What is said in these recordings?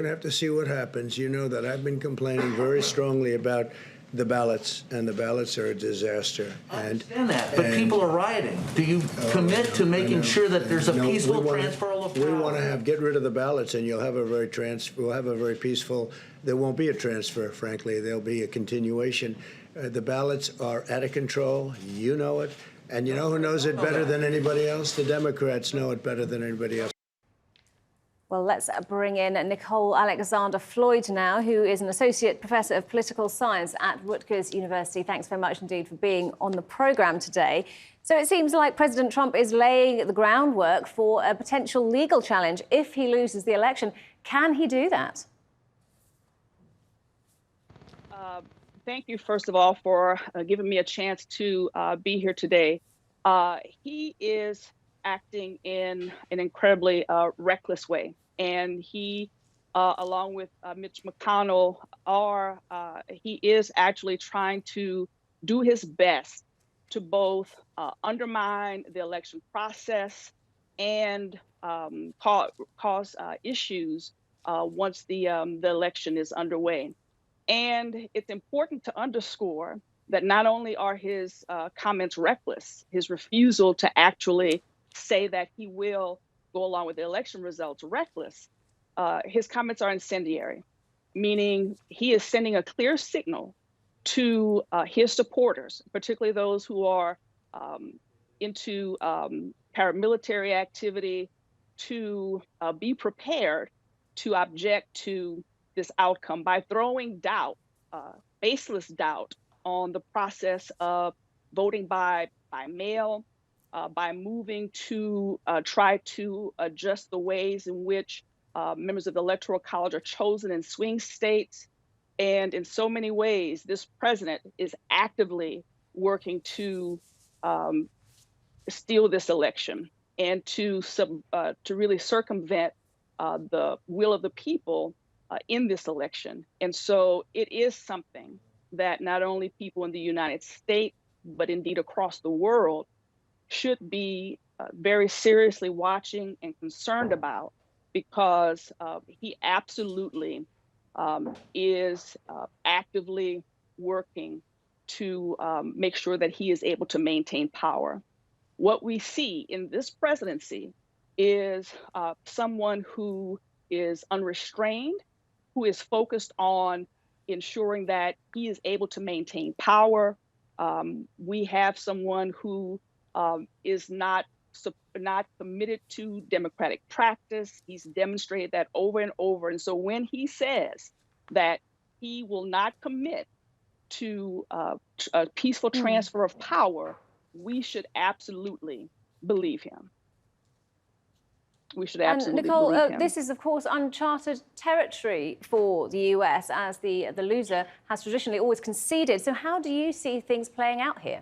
going to have to see what happens. You know that I've been complaining very strongly about the ballots, and the ballots are a disaster. I understand that, but people are rioting. Do you commit to making sure that there's a peaceful transfer of power? We want to get rid of the ballots, and we'll have a very peaceful. There won't be a transfer, frankly. There'll be a continuation. The ballots are out of control. You know it, and you know who knows it better than anybody else? The Democrats know it better than anybody else. Well, let's bring in Nikol Alexander-Floyd now, who is an Associate Professor of Political Science at Rutgers University. Thanks very much indeed for being on the programme today. So it seems like President Trump is laying the groundwork for a potential legal challenge if he loses the election. Can he do that? Thank you, first of all, for giving me a chance to be here today. He is acting in an incredibly reckless way. And he, along with Mitch McConnell, he is actually trying to do his best to both undermine the election process and cause issues once the election is underway. And it's important to underscore that not only are his comments reckless, his refusal to actually say that he will go along with the election results reckless, his comments are incendiary, meaning he is sending a clear signal to his supporters, particularly those who are into paramilitary activity, to be prepared to object to this outcome by throwing doubt, baseless doubt, on the process of voting by mail, by moving to try to adjust the ways in which members of the Electoral College are chosen in swing states. And in so many ways, this president is actively working to steal this election and to really circumvent the will of the people in this election. And so it is something that not only people in the United States, but indeed across the world, should be very seriously watching and concerned about, because he absolutely is actively working to make sure that he is able to maintain power. What we see in this presidency is someone who is unrestrained, who is focused on ensuring that he is able to maintain power. We have someone who is not committed to democratic practice. He's demonstrated that over and over. And so when he says that he will not commit to a peaceful transfer of power, we should absolutely believe him. We should absolutely believe him. This is, of course, uncharted territory for the US, as the loser has traditionally always conceded. So how do you see things playing out here?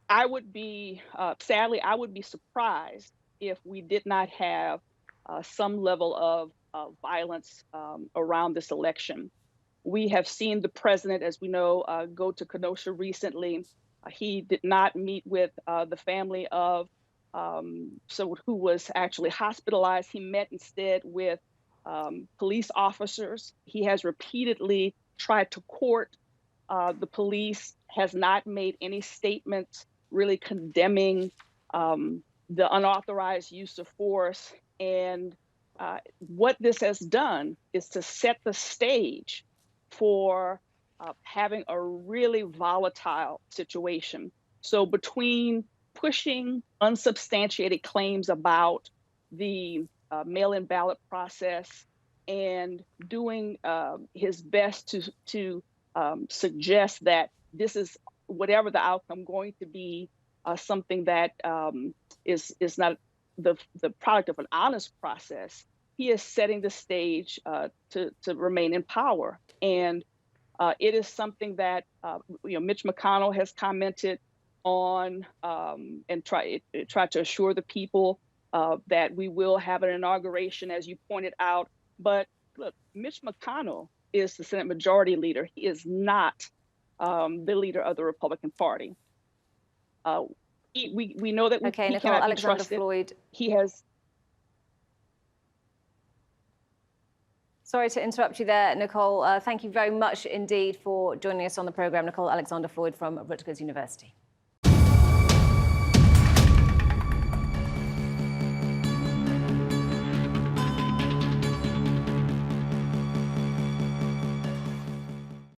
I would be, sadly, I would be surprised if we did not have some level of violence around this election. We have seen the president, as we know, go to Kenosha recently. He did not meet with the family of someone who was actually hospitalized. He met instead with police officers. He has repeatedly tried to court the police, has not made any statements really condemning the unauthorized use of force. And what this has done is to set the stage for having a really volatile situation. So between pushing unsubstantiated claims about the mail-in ballot process and doing his best to suggest that this is, whatever the outcome, going to be something that is not the product of an honest process, he is setting the stage to remain in power. And it is something that Mitch McConnell has commented on and tried to assure the people that we will have an inauguration, as you pointed out. But look, Mitch McConnell is the Senate Majority Leader. He is not the leader of the Republican Party. We know that okay, he Nikol cannot be Alexander-Floyd. trusted. He has. Sorry to interrupt you there, Nikol. Thank you very much indeed for joining us on the programme. Nikol Alexander-Floyd from Rutgers University.